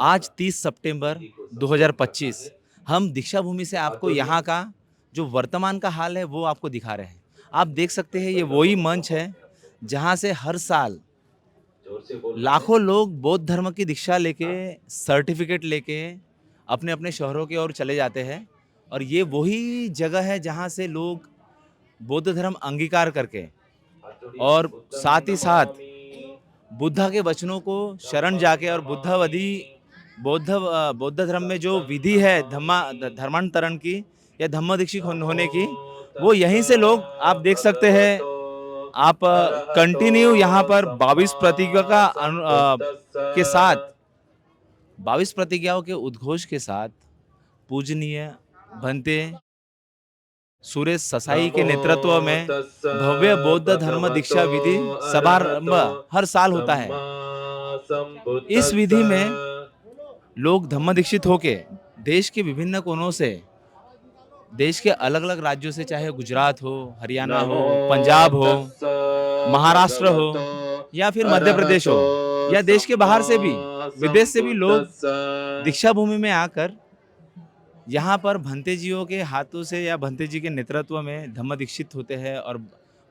आज 30 सितंबर 2025 हम दीक्षा भूमि से आपको यहाँ का जो वर्तमान का हाल है वो आपको दिखा रहे हैं। आप देख सकते हैं ये वही मंच है जहाँ से हर साल लाखों लोग बौद्ध धर्म की दीक्षा लेके सर्टिफिकेट लेके अपने अपने शहरों की ओर चले जाते हैं और ये वही जगह है जहाँ से लोग बौद्ध धर्म अंगीकार करके और साथ ही साथ बुद्धा के वचनों को शरण जाके और बौद्ध धर्म में जो विधि है धर्मांतरण की या धम्म दीक्षित होने की, वो यहीं से लोग आप देख सकते हैं। आप कंटिन्यू यहाँ पर 22 प्रतिज्ञा के साथ 22 प्रतिज्ञाओं के उद्घोष के साथ पूजनीय भंते सुरेश ससाई के नेतृत्व में भव्य बौद्ध धर्म दीक्षा विधि समारंभ हर साल होता है। इस विधि में लोग धम्म दीक्षित होके देश के विभिन्न कोनों से, देश के अलग अलग राज्यों से, चाहे गुजरात हो, हरियाणा हो, पंजाब हो, महाराष्ट्र हो या फिर मध्य प्रदेश हो या देश के बाहर से भी, विदेश से भी लोग दीक्षा भूमि में आकर यहाँ पर भंते जियों के हाथों से या भंते जी के नेतृत्व में धम्म दीक्षित होते हैं और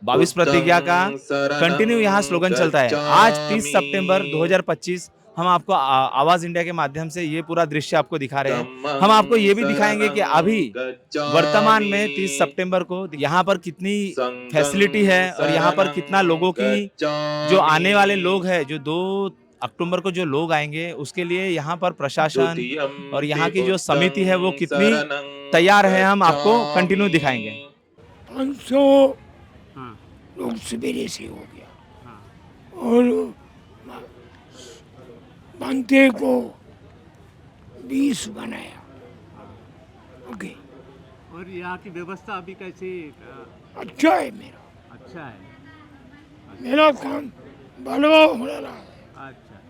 22 प्रतिज्ञा का कंटिन्यू यहाँ स्लोगन चलता है। आज 30 सितंबर 2025 हम आपको आवाज इंडिया के माध्यम से ये पूरा दृश्य आपको दिखा रहे हैं। हम आपको ये भी दिखाएंगे कि अभी वर्तमान में 30 सितंबर को यहाँ पर कितनी फैसिलिटी है और यहाँ पर कितना लोगों की, जो आने वाले लोग हैं, जो 2 अक्टूबर को जो लोग आएंगे उसके लिए यहाँ पर प्रशासन और यहाँ की जो समिति है वो कितनी तैयार है, हम आपको कंटिन्यू दिखाएंगे। 500 लोग सवेरे से हो गया और बनते को 20 बनाया। ओके, और यहाँ की व्यवस्था अभी कैसी? अच्छा है मेरा, अच्छा है। मेरा काम बलवा हो रहा है। अच्छा,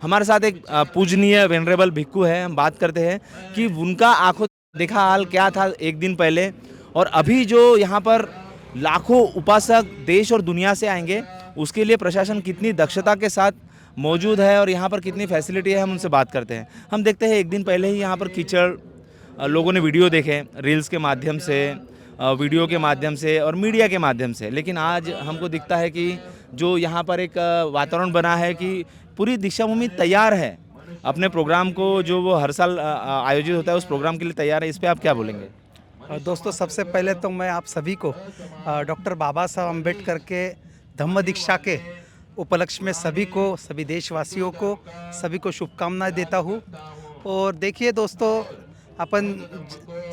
हमारे साथ एक पूजनीय वेनरेबल भिक्खू है। हम बात करते हैं कि उनका आंखों देखा हाल क्या था एक दिन पहले और अभी जो यहाँ पर लाखों उपासक देश और दुनिया से आएंगे उसके लिए प्रशासन कितनी दक्षता के साथ मौजूद है और यहाँ पर कितनी फैसिलिटी है, हम उनसे बात करते हैं। हम देखते हैं एक दिन पहले ही यहाँ पर कीचड़, लोगों ने वीडियो देखे रील्स के माध्यम से, वीडियो के माध्यम से और मीडिया के माध्यम से, लेकिन आज हमको दिखता है कि जो यहाँ पर एक वातावरण बना है कि पूरी दीक्षा भूमि तैयार है अपने प्रोग्राम को, जो वो हर साल आयोजित होता है उस प्रोग्राम के लिए तैयार है। इस पे आप क्या बोलेंगे? दोस्तों, सबसे पहले तो मैं आप सभी को डॉक्टर बाबा साहब अम्बेडकर के धम्म दीक्षा के उपलक्ष्य में सभी को, सभी देशवासियों को, सभी को शुभकामनाएं देता हूँ। और देखिए दोस्तों, अपन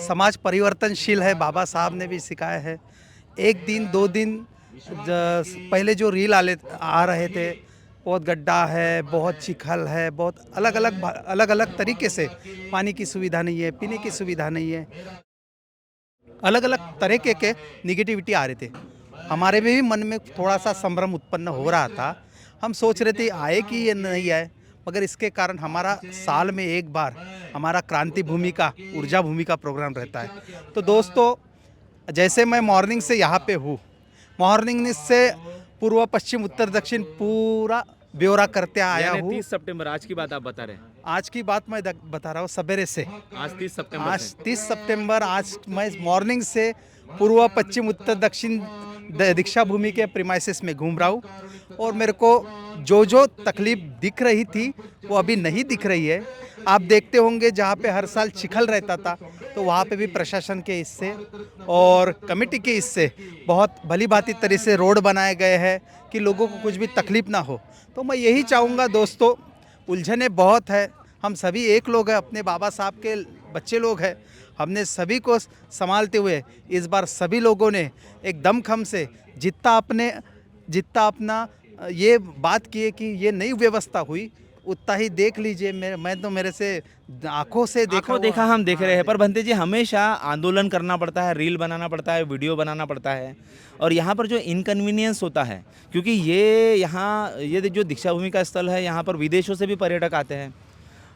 समाज परिवर्तनशील है, बाबा साहब ने भी सिखाया है। एक दिन 2 दिन पहले जो रील आ रहे थे, बहुत गड्ढा है, बहुत चिखल है, बहुत अलग अलग तरीके से, पानी की सुविधा नहीं है, पीने की सुविधा नहीं है, अलग अलग तरीके के निगेटिविटी आ रहे थे। हमारे भी मन में थोड़ा सा संभ्रम उत्पन्न हो रहा था। हम सोच रहे थे आए कि ये नहीं आए, मगर इसके कारण हमारा साल में एक बार हमारा क्रांति भूमि का, ऊर्जा भूमि का प्रोग्राम रहता है। तो दोस्तों, जैसे मैं मॉर्निंग से यहाँ पे हूँ, मॉर्निंग से पूर्व पश्चिम उत्तर दक्षिण पूरा ब्यौरा करते आया हूँ। 30 सितंबर आज की बात आप बता रहे हैं? आज की बात मैं बता रहा हूँ, सवेरे से। आज 30 सितंबर आज 30 सितंबर, आज मैं मॉर्निंग से पूर्व पश्चिम उत्तर दक्षिण दीक्षा भूमि के प्रीमाइसेस में घूम रहा हूँ और मेरे को जो तकलीफ दिख रही थी वो अभी नहीं दिख रही है। आप देखते होंगे जहाँ पे हर साल चिखल रहता था, तो वहाँ पे भी प्रशासन के हिस्से और कमेटी के हिस्से बहुत भली भांति तरह से रोड बनाए गए हैं कि लोगों को कुछ भी तकलीफ ना हो। तो मैं यही चाहूँगा दोस्तों, उलझने बहुत है, हम सभी एक लोग हैं, अपने बाबा साहब के बच्चे लोग हैं। हमने सभी को संभालते हुए इस बार सभी लोगों ने एक दमखम से जितना अपना ये बात की है कि ये नई व्यवस्था हुई, उतना ही देख लीजिए। मैं तो मेरे से आंखों से देखा हम देख रहे हैं। पर भंते जी, हमेशा आंदोलन करना पड़ता है, रील बनाना पड़ता है, वीडियो बनाना पड़ता है और यहाँ पर जो इनकन्वीनियंस होता है, क्योंकि ये जो दीक्षा भूमि का स्थल है, यहाँ पर विदेशों से भी पर्यटक आते हैं।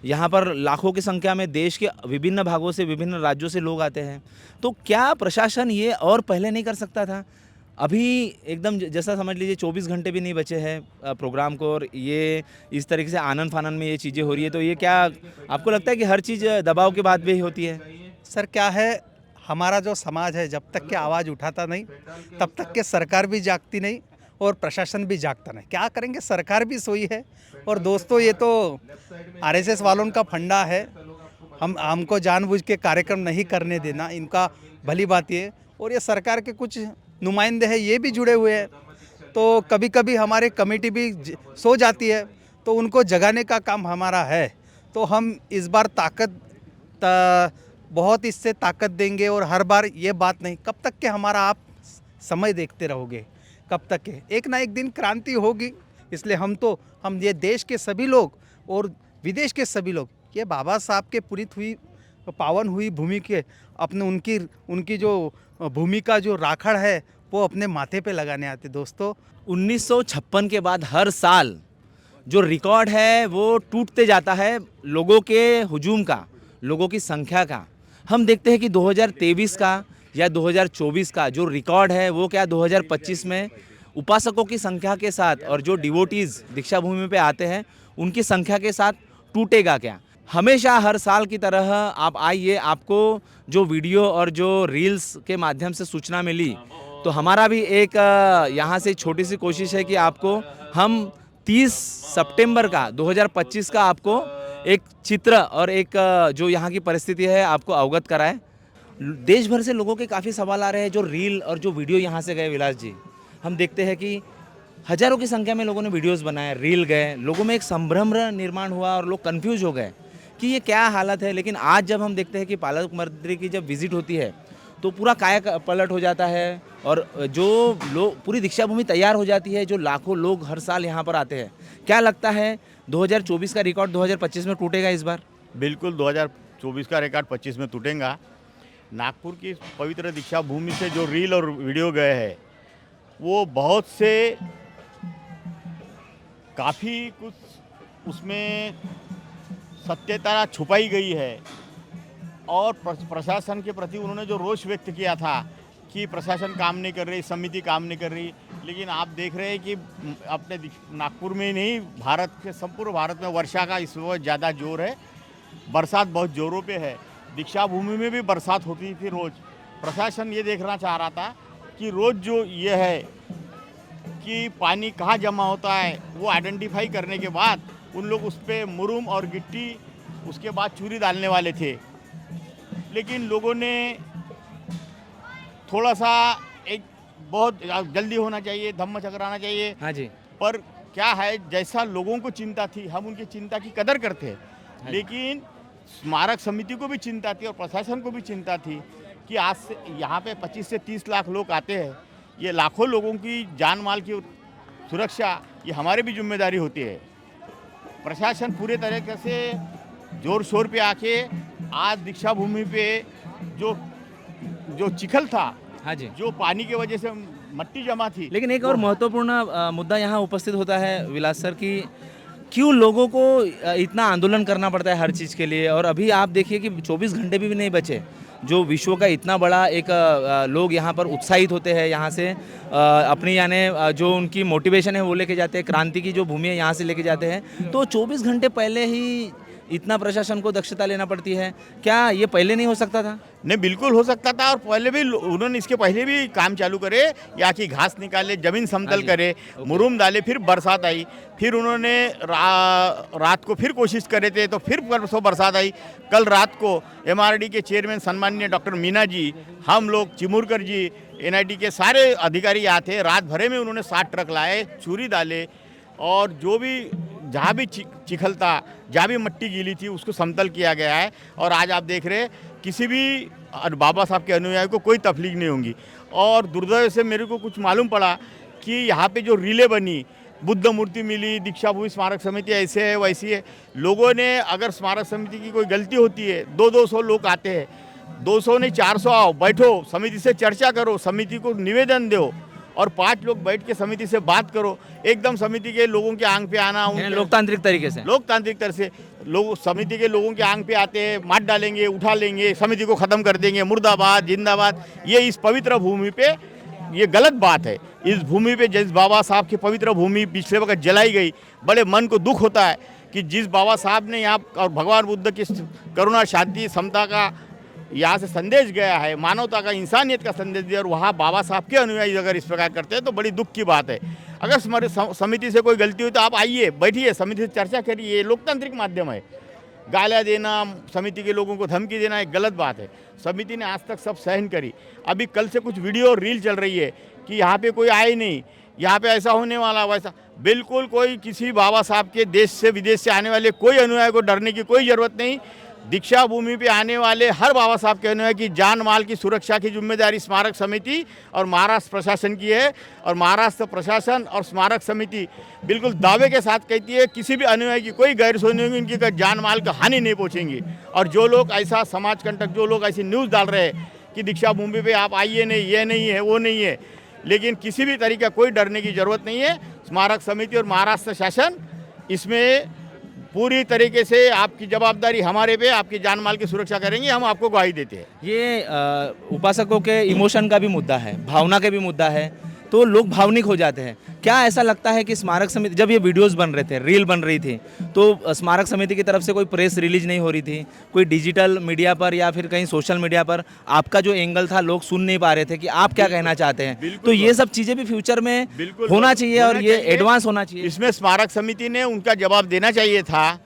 यहाँ पर लाखों की संख्या में देश के विभिन्न भागों से, विभिन्न राज्यों से लोग आते हैं। तो क्या प्रशासन ये और पहले नहीं कर सकता था? अभी एकदम जैसा समझ लीजिए 24 घंटे भी नहीं बचे हैं प्रोग्राम को, और ये इस तरीके से आनन फानन में ये चीज़ें हो रही है, तो ये क्या आपको लगता है कि हर चीज़ दबाव के बाद भी होती है? सर क्या है, हमारा जो समाज है जब तक के आवाज़ उठाता नहीं तब तक के सरकार भी जागती नहीं और प्रशासन भी जागता नहीं। क्या करेंगे, सरकार भी सोई है। और दोस्तों ये तो आरएसएस वालों का फंडा है, हमको जानबूझ के कार्यक्रम नहीं करने देना, इनका भली बात ये। और ये सरकार के कुछ नुमाइंदे हैं, ये भी जुड़े हुए हैं, तो कभी कभी हमारे कमेटी भी सो जाती है, तो उनको जगाने का काम हमारा है। तो हम इस बार बहुत इससे ताकत देंगे, और हर बार ये बात नहीं, कब तक के हमारा आप समय देखते रहोगे, कब तक के एक ना एक दिन क्रांति होगी। इसलिए हम ये देश के सभी लोग और विदेश के सभी लोग ये बाबा साहब के पुनीत हुई पावन हुई भूमि के अपने उनकी जो भूमि का जो राखड़ है वो अपने माथे पे लगाने आते। दोस्तों 1956 के बाद हर साल जो रिकॉर्ड है वो टूटते जाता है, लोगों के हुजूम का, लोगों की संख्या का। हम देखते हैं कि 2023 का या 2024 का जो रिकॉर्ड है वो क्या 2025 में उपासकों की संख्या के साथ और जो डिवोटीज़ दीक्षा भूमि पे आते हैं उनकी संख्या के साथ टूटेगा क्या? हमेशा हर साल की तरह आप आइए, आपको जो वीडियो और जो रील्स के माध्यम से सूचना मिली, तो हमारा भी एक यहाँ से छोटी सी कोशिश है कि आपको हम 30 सितंबर का 2025 का आपको एक चित्र और एक जो यहाँ की परिस्थिति है आपको अवगत कराएं। देश भर से लोगों के काफ़ी सवाल आ रहे हैं जो रील और जो वीडियो यहाँ से गए। विलास जी, हम देखते हैं कि हज़ारों की संख्या में लोगों ने वीडियोस बनाए, रील गए, लोगों में एक संभ्रम निर्माण हुआ और लोग कंफ्यूज हो गए कि ये क्या हालत है। लेकिन आज जब हम देखते हैं कि पालक मंत्री की जब विजिट होती है तो पूरा काया पलट हो जाता है और जो लोग पूरी दीक्षा भूमि तैयार हो जाती है, जो लाखों लोग हर साल यहाँ पर आते हैं। क्या लगता है 2024 का रिकॉर्ड 2025 में टूटेगा इस बार? बिल्कुल 2024 का रिकॉर्ड 25 में टूटेगा। नागपुर की पवित्र दीक्षा भूमि से जो रील और वीडियो गए हैं वो बहुत से काफ़ी कुछ उसमें सत्यता छुपाई गई है और प्रशासन के प्रति उन्होंने जो रोष व्यक्त किया था कि प्रशासन काम नहीं कर रही, समिति काम नहीं कर रही, लेकिन आप देख रहे हैं कि अपने नागपुर में नहीं, भारत के संपूर्ण भारत में वर्षा का इस वक्त ज़्यादा जोर है, बरसात बहुत जोरों पे है। दीक्षा भूमि में भी बरसात होती थी रोज़। प्रशासन ये देखना चाह रहा था कि रोज़ जो ये है कि पानी कहाँ जमा होता है वो आइडेंटिफाई करने के बाद उन लोग उस पर मुरुम और गिट्टी उसके बाद चूरी डालने वाले थे, लेकिन लोगों ने थोड़ा सा एक बहुत जल्दी होना चाहिए, धम्म चकराना चाहिए। हाँ जी। पर क्या है, जैसा लोगों को चिंता थी हम उनकी चिंता की कदर करते हैं, लेकिन स्मारक समिति को भी चिंता थी और प्रशासन को भी चिंता थी कि आज से यहाँ पे 25 से 30 लाख लोग आते हैं, ये लाखों लोगों की जान माल की सुरक्षा ये हमारी भी जिम्मेदारी होती है। प्रशासन पूरे तरीके से जोर शोर पे आके आज दीक्षा भूमि पे जो चिखल था, हाँ जी, जो पानी की वजह से मट्टी जमा थी। लेकिन एक और महत्वपूर्ण मुद्दा यहाँ उपस्थित होता है विलास सर की क्यों लोगों को इतना आंदोलन करना पड़ता है हर चीज़ के लिए। और अभी आप देखिए कि 24 घंटे भी नहीं बचे, जो विश्व का इतना बड़ा एक लोग यहाँ पर उत्साहित होते हैं, यहाँ से अपनी यानी जो उनकी मोटिवेशन है वो लेके जाते हैं, क्रांति की जो भूमि है यहाँ से लेके जाते हैं। तो 24 घंटे पहले ही इतना प्रशासन को दक्षता लेना पड़ती है, क्या ये पहले नहीं हो सकता था? नहीं, बिल्कुल हो सकता था और पहले भी उन्होंने इसके पहले भी काम चालू करे, या कि घास निकाले, जमीन समतल करे, मुरुम डाले, फिर बरसात आई, फिर उन्होंने रात को फिर कोशिश करे थे तो फिर परसों बरसात आई। कल रात को MRD के चेयरमैन सम्माननीय डॉक्टर मीना जी, हम लोग चिमुरकर जी, NIT के सारे अधिकारी यहाँ थे, रात भरे में उन्होंने 60 ट्रक लाए, चूरी डाले और जो भी जहाँ भी चिखल था, जहाँ भी मट्टी गीली थी उसको समतल किया गया है। और आज आप देख रहे हैं किसी भी बाबा साहब के अनुयायी को कोई तकलीफ नहीं होगी। और दुर्दैव से मेरे को कुछ मालूम पड़ा कि यहाँ पे जो रीलें बनी, बुद्ध मूर्ति मिली, दीक्षा भूमि स्मारक समिति ऐसे है वैसी है, लोगों ने अगर स्मारक समिति की कोई गलती होती है, 200 लोग आते हैं, 200 नहीं 400 आओ, बैठो, समिति से चर्चा करो, समिति को निवेदन दो और 5 लोग बैठ के समिति से बात करो। एकदम समिति के लोगों के आंग पे आना, लोकतांत्रिक तरीके से लोग समिति के लोगों के आंग पे आते हैं, मार डालेंगे, उठा लेंगे, समिति को खत्म कर देंगे, मुर्दाबाद जिंदाबाद, ये इस पवित्र भूमि पे ये गलत बात है। इस भूमि पे जिस बाबा साहब की पवित्र भूमि पिछले वक्त जलाई गई, बड़े मन को दुख होता है कि जिस बाबा साहब ने यहाँ और भगवान बुद्ध की करुणा, शांति, समता का यहाँ से संदेश गया है, मानवता का, इंसानियत का संदेश दिया, और वहाँ बाबा साहब के अनुयायी अगर इस प्रकार करते हैं तो बड़ी दुख की बात है। अगर हमारे समिति से कोई गलती हुई तो आप आइए, बैठिए, समिति से चर्चा करिए, ये लोकतांत्रिक माध्यम है। गालियाँ देना, समिति के लोगों को धमकी देना एक गलत बात है। समिति ने आज तक सब सहन करी। अभी कल से कुछ वीडियो रील चल रही है कि यहाँ पे कोई आए नहीं, यहाँ पे ऐसा होने वाला, वैसा। बिल्कुल कोई किसी बाबा साहब के देश से विदेश से आने वाले कोई अनुयायी को डरने की कोई ज़रूरत नहीं। दीक्षा भूमि पे आने वाले हर बाबा साहब के अनुयायी की जान माल की सुरक्षा की जिम्मेदारी स्मारक समिति और महाराष्ट्र प्रशासन की है। और महाराष्ट्र प्रशासन और स्मारक समिति बिल्कुल दावे के साथ कहती है किसी भी अनुयायी की कोई गैर सुनी होगी, उनकी जान माल का हानि नहीं पहुँचेंगी। और जो लोग ऐसा समाज कंटक, जो लोग ऐसी न्यूज़ डाल रहे हैं कि दीक्षा भूमि पे आप आइए नहीं, ये नहीं है, वो नहीं है, लेकिन किसी भी तरीके कोई डरने की ज़रूरत नहीं है। स्मारक समिति और महाराष्ट्र शासन इसमें पूरी तरीके से आपकी जवाबदारी हमारे पे, आपकी जान माल की सुरक्षा करेंगे, हम आपको ग्वाही देते हैं। ये उपासकों के इमोशन का भी मुद्दा है, भावना का भी मुद्दा है, तो लोग भावनिक हो जाते हैं। क्या ऐसा लगता है कि स्मारक समिति, जब ये वीडियोस बन रहे थे, रील बन रही थी, तो स्मारक समिति की तरफ से कोई प्रेस रिलीज नहीं हो रही थी, कोई डिजिटल मीडिया पर या फिर कहीं सोशल मीडिया पर आपका जो एंगल था लोग सुन नहीं पा रहे थे कि आप क्या कहना चाहते हैं? तो ये सब चीज़ें भी फ्यूचर में होना चाहिए और ये एडवांस होना चाहिए। इसमें स्मारक समिति ने उनका जवाब देना चाहिए था,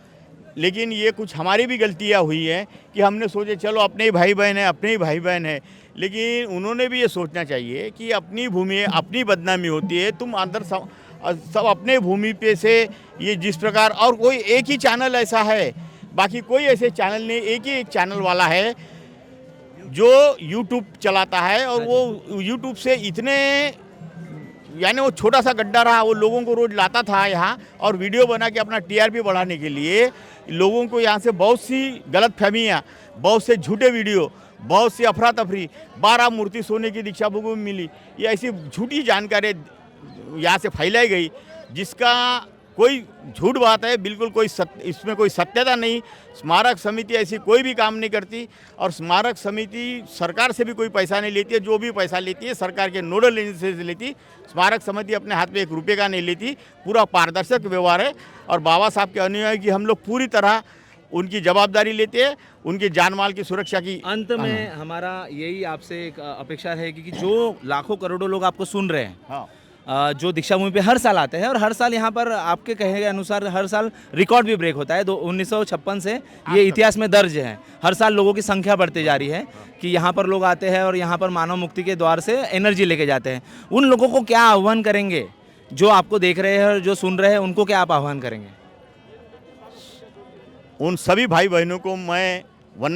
लेकिन ये कुछ हमारी भी गलतियाँ हुई हैं कि हमने सोचे चलो अपने ही भाई बहन है, अपने ही भाई बहन है, लेकिन उन्होंने भी ये सोचना चाहिए कि अपनी भूमि है, अपनी बदनामी होती है। तुम अंदर सब अपने भूमि पे से ये जिस प्रकार, और कोई एक ही चैनल ऐसा है, बाकी कोई ऐसे चैनल नहीं, एक ही एक चैनल वाला है जो यूट्यूब चलाता है, और वो यूट्यूब से इतने, यानी वो छोटा सा गड्ढा रहा, वो लोगों को रोज लाता था यहाँ और वीडियो बना के अपना टीआरपी बढ़ाने के लिए लोगों को यहाँ से बहुत सी गलतफहमियाँ, बहुत से झूठे वीडियो, बहुत सी अफरा तफरी, 12 मूर्ति सोने की दीक्षा भूमि में मिली, ये ऐसी झूठी जानकारी यहाँ से फैलाई गई जिसका कोई झूठ बात है, बिल्कुल कोई इसमें कोई सत्यता नहीं। स्मारक समिति ऐसी कोई भी काम नहीं करती, और स्मारक समिति सरकार से भी कोई पैसा नहीं लेती है। जो भी पैसा लेती है सरकार के नोडल एजेंसी से लेती। स्मारक समिति अपने हाथ में 1 रुपये का नहीं लेती, पूरा पारदर्शक व्यवहार है। और बाबा साहब के अनुयायी की हम लोग पूरी तरह उनकी जवाबदारी लेते हैं, उनकी जान माल की सुरक्षा की। अंत में हमारा यही आपसे एक अपेक्षा है कि जो लाखों करोड़ों लोग आपको सुन रहे हैं, हाँ, जो दीक्षा भूमि पे हर साल आते हैं, और हर साल यहाँ पर आपके कहे के अनुसार हर साल रिकॉर्ड भी ब्रेक होता है। 1956 से ये इतिहास में दर्ज है। हर साल लोगों की संख्या बढ़ती जा रही है कि यहाँ पर लोग आते हैं और यहाँ पर मानव मुक्ति के द्वार से एनर्जी लेके जाते हैं। उन लोगों को क्या आह्वान करेंगे जो आपको देख रहे हैं और जो सुन रहे हैं, उनको क्या आप आह्वान करेंगे? उन सभी भाई बहनों को मैं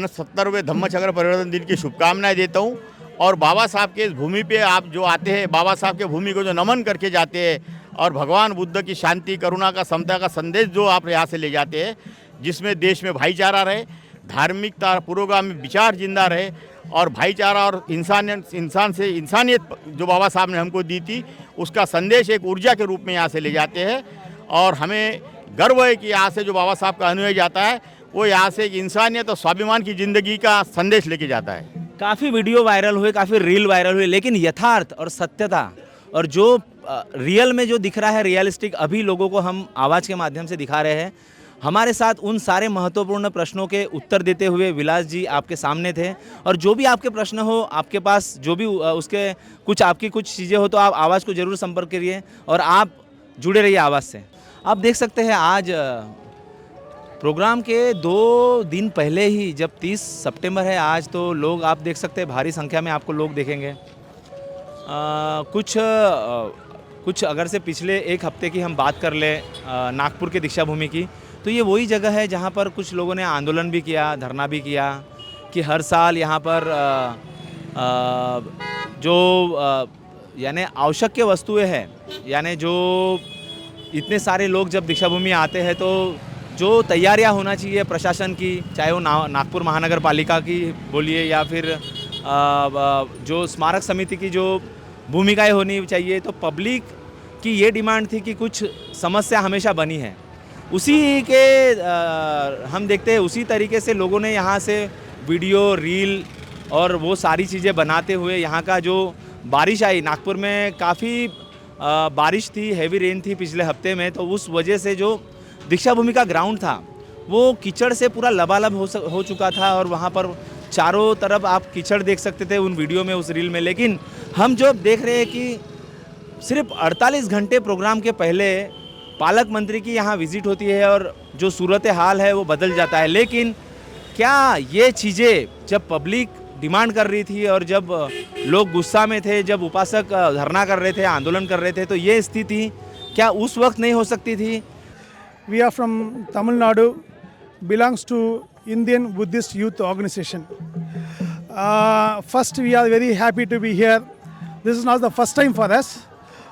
70वें धम्मचक्र परिवर्तन दिन की शुभकामनाएं देता हूँ। और बाबा साहब के इस भूमि पे आप जो आते हैं, बाबा साहब के भूमि को जो नमन करके जाते हैं, और भगवान बुद्ध की शांति, करुणा का, समता का संदेश जो आप यहाँ से ले जाते हैं, जिसमें देश में भाईचारा रहे, धार्मिकता, पुरोगामी विचार जिंदा रहे, और भाईचारा और इंसानियत जो बाबा साहब ने हमको दी थी, उसका संदेश एक ऊर्जा के रूप में यहाँ से ले जाते हैं। और हमें गर्व है कि यहाँ से जो बाबा साहब का अनुयायी जाता है, वो यहाँ से एक इंसानियत और स्वाभिमान की ज़िंदगी का संदेश लेके जाता है। काफ़ी वीडियो वायरल हुए, काफ़ी रील वायरल हुए, लेकिन यथार्थ और सत्यता और जो रियल में जो दिख रहा है, रियलिस्टिक, अभी लोगों को हम आवाज़ के माध्यम से दिखा रहे हैं। हमारे साथ उन सारे महत्वपूर्ण प्रश्नों के उत्तर देते हुए विलास जी आपके सामने थे। और जो भी आपके प्रश्न हो, आपके पास जो भी उसके आपकी कुछ चीज़ें हो, तो आप आवाज़ को ज़रूर संपर्क करिए और आप जुड़े रहिए आवाज़ से। आप देख सकते हैं आज प्रोग्राम के 2 दिन पहले ही, जब 30 सितंबर है आज, तो लोग आप देख सकते हैं भारी संख्या में आपको लोग देखेंगे। कुछ अगर से पिछले 1 हफ्ते की हम बात कर ले नागपुर के दीक्षा भूमि की, तो ये वही जगह है जहाँ पर कुछ लोगों ने आंदोलन भी किया, धरना भी किया कि हर साल यहाँ पर यानी आवश्यक वस्तुएं हैं, यानी जो इतने सारे लोग जब दीक्षा भूमि आते हैं तो जो तैयारियां होना चाहिए प्रशासन की, चाहे वो नागपुर महानगर पालिका की बोलिए या फिर जो स्मारक समिति की जो भूमिकाएं होनी चाहिए, तो पब्लिक की ये डिमांड थी कि कुछ समस्या हमेशा बनी है। उसी के हम देखते हैं उसी तरीके से लोगों ने यहाँ से वीडियो, रील और वो सारी चीज़ें बनाते हुए यहाँ का जो बारिश आई नागपुर में, काफ़ी बारिश थी, हैवी रेन थी पिछले हफ्ते में, तो उस वजह से जो दीक्षा भूमि का ग्राउंड था वो कीचड़ से पूरा लबालब हो चुका था और वहाँ पर चारों तरफ आप कीचड़ देख सकते थे उन वीडियो में, उस रील में। लेकिन हम जो देख रहे हैं कि सिर्फ 48 घंटे प्रोग्राम के पहले पालक मंत्री की यहाँ विजिट होती है और जो सूरत हाल है वो बदल जाता है। लेकिन क्या ये चीज़ें जब पब्लिक डिमांड कर रही थी और जब लोग गुस्सा में थे, जब उपासक धरना कर रहे थे, आंदोलन कर रहे थे, तो ये स्थिति क्या उस वक्त नहीं हो सकती थी? We are from Tamil Nadu, belongs to Indian Buddhist Youth Organization. First, we are very happy to be here. This is not the first time for us.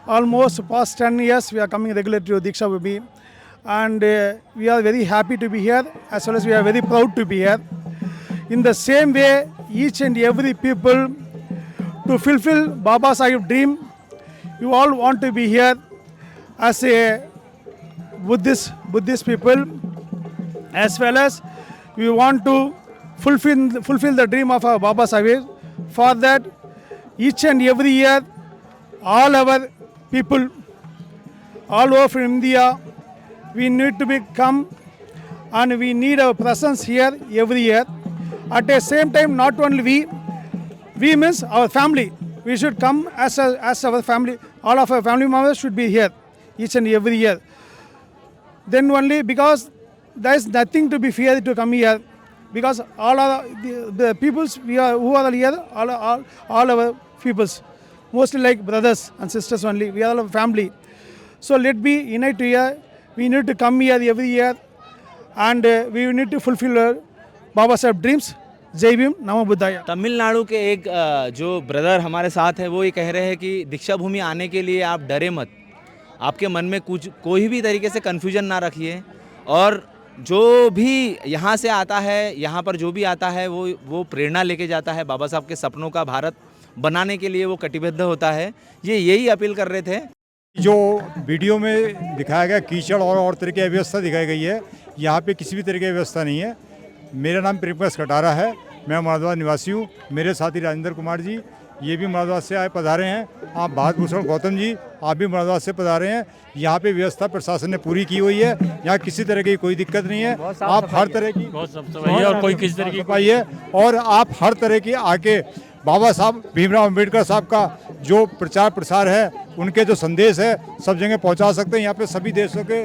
Almost past 10 years, we are coming regularly to Diksha Bhumi, and we are very happy to be here, as well as we are very proud to be here. In the same way, each and every people to fulfill Baba Sahib dream, you all want to be here as a Buddhist people, as well as we want to fulfill the dream of our Baba Sahib. For that, each and every year, all our people all over from India, we need to come and we need our presence here every year. At the same time, not only we means our family. We should come as our family. All of our family members should be here each and every year. Then only, because there is nothing to be feared to come here, because all are the peoples who are here, all our peoples, mostly like brothers and sisters only. We are all a family. So let be united here. We need to come here every year, and we need to fulfill Baba Sahib dreams. जय भीम, नमो बुद्धाय। तमिलनाडु के एक जो brother हमारे साथ है वो ये कह रहे हैं कि दीक्षा भूमि आने के लिए आप डरे मत, आपके मन में कुछ कोई भी तरीके से कन्फ्यूजन ना रखिए, और जो भी यहाँ से आता है, यहाँ पर जो भी आता है वो प्रेरणा लेके जाता है, बाबा साहब के सपनों का भारत बनाने के लिए वो कटिबद्ध होता है। ये यही अपील कर रहे थे। जो वीडियो में दिखाया गया कीचड़ और तरह की अव्यवस्था दिखाई गई है, यहाँ पे किसी भी तरह की व्यवस्था नहीं है। मेरा नाम प्रेमप्रकाश कटारा है, मैं मुरादाबाद निवासी हूँ। मेरे साथी राजेंद्र कुमार जी ये भी मुरादाबाद से आए पधारे हैं। आप भारत भूषण गौतम जी आप भी मुरादाबाद से पधारे हैं। यहाँ पे व्यवस्था प्रशासन ने पूरी की हुई है, यहाँ किसी तरह की कोई दिक्कत नहीं है। आप हर तरह की और कोई किसी तरह की सफाई है, और आप हर तरह की आके बाबा साहब भीमराव अम्बेडकर साहब का जो प्रचार प्रसार है, उनके जो संदेश है, सब जगह पहुंचा सकते हैं। यहाँ पे सभी देशों के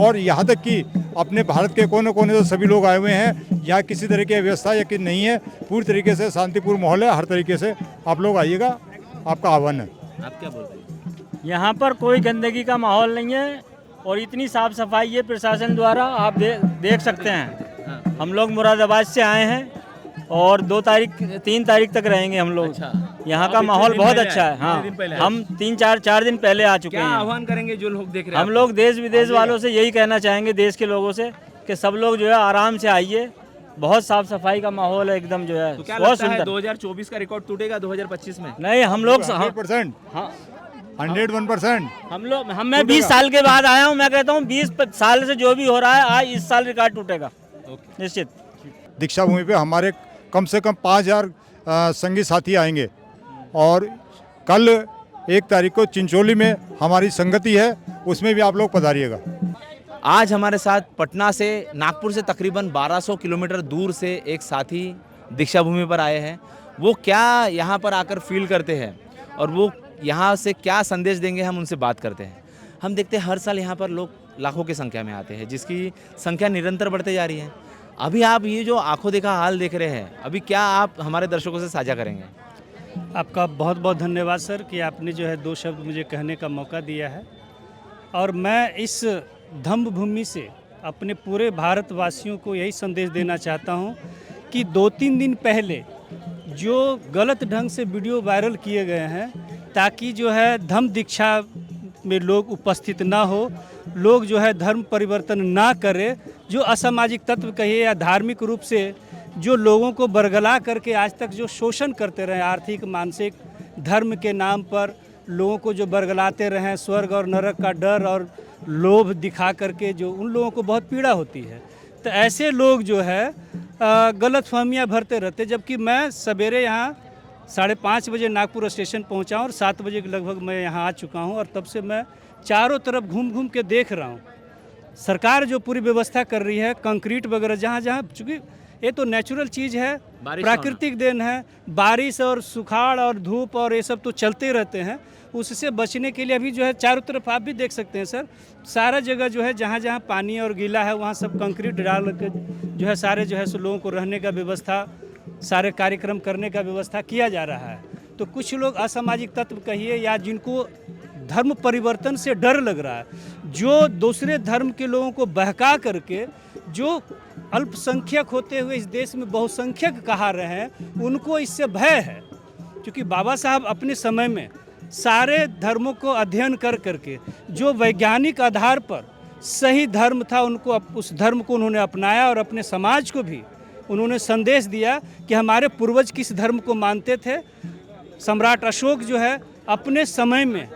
और यहाँ तक कि अपने भारत के कोने कोने से सभी लोग आए हुए हैं। यहाँ किसी तरह की व्यवस्था यकीन नहीं है, पूरी तरीके से शांतिपूर्ण माहौल है। हर तरीके से आप लोग आइएगा, आपका आह्वान है। आप क्या बोलते हैं? यहाँ पर कोई गंदगी का माहौल नहीं है और इतनी साफ सफाई है प्रशासन द्वारा, आप देख सकते हैं। हम लोग मुरादाबाद से आए हैं और 3 तारीख तक रहेंगे हम लोग। यहाँ का माहौल बहुत अच्छा है। हाँ, हम 4 दिन पहले आ चुके हैं। क्या आह्वान करेंगे जो लोग देख रहे हैं? हम लोग देश विदेश वालों से यही कहना चाहेंगे, देश के लोगों से, कि सब लोग जो है आराम से आइए। बहुत साफ सफाई का माहौल है एकदम, जो है तो क्या बहुत लगता है सुंदर। 2024 का रिकॉर्ड टूटेगा 2025 में? नहीं, हम लोग 100%, हाँ, 101%। मैं 20 साल के बाद आया हूँ। मैं कहता हूँ 20 साल से जो भी हो रहा है, आज इस साल रिकॉर्ड टूटेगा निश्चित। दीक्षा भूमि पे हमारे कम से कम 5000 संगी साथी आएंगे, और कल 1 तारीख को चिंचोली में हमारी संगति है, उसमें भी आप लोग पधारिएगा। आज हमारे साथ पटना से, नागपुर से तकरीबन 1200 किलोमीटर दूर से एक साथी दीक्षा भूमि पर आए हैं। वो क्या यहाँ पर आकर फील करते हैं और वो यहाँ से क्या संदेश देंगे, हम उनसे बात करते हैं। हम देखते हैं हर साल यहाँ पर लोग लाखों की संख्या में आते हैं, जिसकी संख्या निरंतर बढ़ते जा रही है। अभी आप ये जो आंखों देखा हाल देख रहे हैं, अभी क्या आप हमारे दर्शकों से साझा करेंगे? आपका बहुत बहुत धन्यवाद सर कि आपने जो है 2 शब्द मुझे कहने का मौका दिया है। और मैं इस धम्म भूमि से अपने पूरे भारतवासियों को यही संदेश देना चाहता हूँ कि 2-3 दिन पहले जो गलत ढंग से वीडियो वायरल किए गए हैं, ताकि जो है धम्म दीक्षा में लोग उपस्थित ना हो, लोग जो है धर्म परिवर्तन ना करे, जो असामाजिक तत्व कहिए या धार्मिक रूप से जो लोगों को बरगला करके आज तक जो शोषण करते रहे, आर्थिक मानसिक धर्म के नाम पर लोगों को जो बरगलाते रहे, स्वर्ग और नरक का डर और लोभ दिखा करके जो उन लोगों को बहुत पीड़ा होती है। तो ऐसे लोग जो है गलत फहमियाँ भरते रहते। जबकि मैं सवेरे यहाँ 5:30 बजे नागपुर स्टेशन पहुंचा हूं और 7 बजे के लगभग मैं यहाँ आ चुका हूं और तब से मैं चारों तरफ घूम घूम के देख रहा हूं। सरकार जो पूरी व्यवस्था कर रही है, कंक्रीट वगैरह जहाँ जहाँ, चूँकि ये तो नेचुरल चीज़ है, प्राकृतिक देन है, बारिश और सुखाड़ और धूप और ये सब तो चलते रहते हैं। उससे बचने के लिए अभी जो है चारों तरफ आप भी देख सकते हैं सर, सारा जगह जो है जहाँ जहाँ पानी और गीला है वहाँ सब कंक्रीट डाल के जो है सारे जो है सो लोगों को रहने का व्यवस्था, सारे कार्यक्रम करने का व्यवस्था किया जा रहा है। तो कुछ लोग असामाजिक तत्व कहिए या जिनको धर्म परिवर्तन से डर लग रहा है, जो दूसरे धर्म के लोगों को बहका करके जो अल्पसंख्यक होते हुए इस देश में बहुसंख्यक कहा रहे हैं, उनको इससे भय है। क्योंकि बाबा साहब अपने समय में सारे धर्मों को अध्ययन कर करके जो वैज्ञानिक आधार पर सही धर्म था, उनको उस धर्म को उन्होंने अपनाया और अपने समाज को भी उन्होंने संदेश दिया कि हमारे पूर्वज किस धर्म को मानते थे। सम्राट अशोक जो है अपने समय में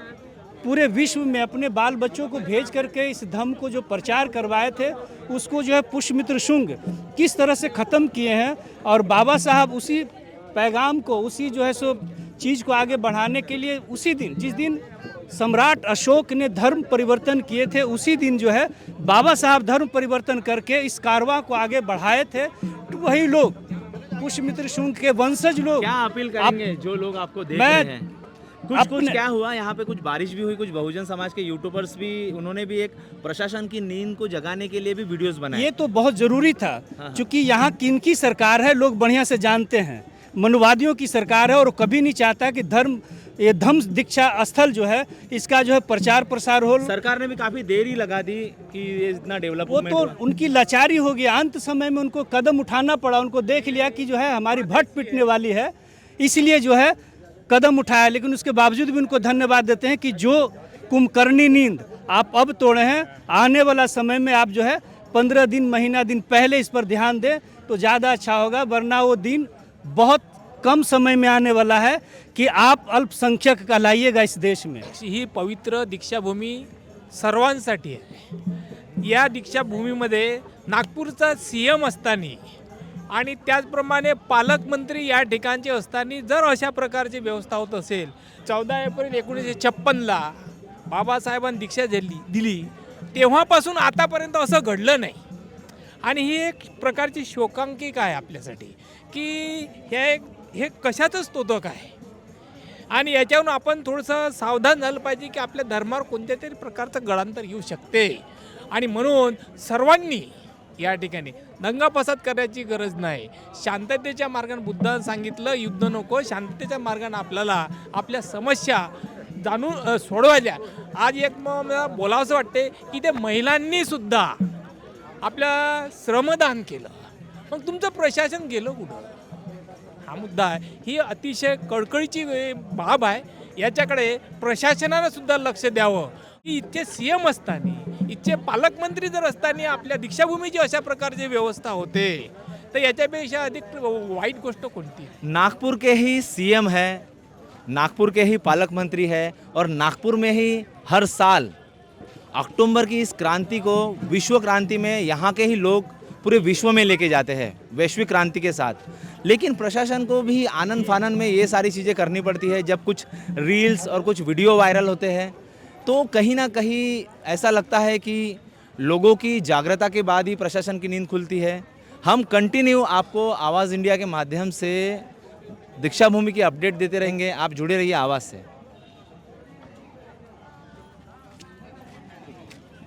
पूरे विश्व में अपने बाल बच्चों को भेज करके इस धर्म को जो प्रचार करवाए थे, उसको जो है पुष्यमित्र शुंग किस तरह से ख़त्म किए हैं। और बाबा साहब उसी पैगाम को, उसी जो है सो चीज़ को आगे बढ़ाने के लिए उसी दिन, जिस दिन सम्राट अशोक ने धर्म परिवर्तन किए थे, उसी दिन जो है बाबा साहब धर्म परिवर्तन करके इस कारवां को आगे बढ़ाए थे। तो वही लोग, पुष्यमित्र शुंग के वंशज लोग, क्या अपील करेंगे जो लोग आपको देख रहे हैं? कुछ क्या हुआ यहाँ पे, कुछ बारिश भी हुई, कुछ बहुजन समाज के यूट्यूबर्स भी, उन्होंने भी एक प्रशासन की नींद को जगाने के लिए भी वीडियोस बनाए। ये तो बहुत ज़रूरी था, क्योंकि यहाँ किनकी सरकार है लोग बढ़िया से जानते हैं। मनुवादियों की सरकार है और कभी नहीं चाहता कि ये धम्म दीक्षा स्थल जो है इसका जो है प्रचार प्रसार हो। सरकार ने भी काफी देरी लगा दी कि ये इतना डेवलपमेंट, वो तो उनकी लाचारी हो गई। अंत समय में उनको कदम उठाना पड़ा, उनको देख लिया कि जो है हमारी भट पिटने वाली है, इसलिए जो है कदम उठाया। लेकिन उसके बावजूद भी उनको धन्यवाद देते हैं कि जो कुंभकर्णी नींद आप अब तोड़े हैं, आने वाला समय में आप जो है 15 दिन, महीना दिन पहले इस पर ध्यान दें तो ज़्यादा अच्छा होगा। वरना वो दिन बहुत कम समय में आने वाला है कि आप अल्पसंख्यक कहलाइएगा इस देश में। ही पवित्र दीक्षाभूमी सर्वांसाठी आहे। या दीक्षाभूमीमध्ये नागपूरचा CM असताना आणि त्याचप्रमाणे पालकमंत्री या ठिकाणचे असताना जर अशा प्रकारची व्यवस्था होत असेल, 14 एप्रिल 1956ला बाबासाहेबांनी दीक्षा दिली तेव्हापासून आतापर्यंत असं घडलं नाही। आणि ही एक प्रकारची शोकांतिका आहे आपल्यासाठी की हे कशाचं स्तोत्रक आहे आणि याच्यावरून आपण थोडंसं सावधान झालं पाहिजे की आपल्या धर्मावर कोणत्या तरी प्रकारचं गळांतर येऊ शकते। आणि म्हणून सर्वांनी या ठिकाणी दंगा फसाद करायची गरज नाही, शांततेच्या मार्गाने बुद्धाने सांगितलं युद्ध नको, शांततेच्या मार्गाने आपल्याला आपल्या समस्या जाणून सोडवायच्या। आज एक मला बोलावंसं वाटते की ते महिलांनी सुद्धा आपल्या श्रमदान केलं, मग तुमचं प्रशासन गेलं कुठं? हा मुद्दा आहे। ही अतिशय कळकळीची बाब आहे, याच्याकडे प्रशासनाने सुद्धा लक्ष द्यावं की इथे CM असताना, इथे पालकमंत्री जर असताना आपल्या दीक्षाभूमीची अशा प्रकारची व्यवस्था होते तर याच्यापेक्षा अधिक वाईट गोष्ट कोणती? नागपुर के ही CM है, नागपुर के ही पालक मंत्री है और नागपुर में ही हर साल अक्टूबर की इस क्रांति को विश्व क्रांति में यहाँ के ही लोग पूरे विश्व में लेके जाते हैं वैश्विक क्रांति के साथ। लेकिन प्रशासन को भी आनन फानन में ये सारी चीज़ें करनी पड़ती है। जब कुछ रील्स और कुछ वीडियो वायरल होते हैं तो कहीं ना कहीं ऐसा लगता है कि लोगों की जागरूकता के बाद ही प्रशासन की नींद खुलती है। हम कंटिन्यू आपको आवाज़ इंडिया के माध्यम से दीक्षाभूमि की अपडेट देते रहेंगे। आप जुड़े रहिए आवाज़ से।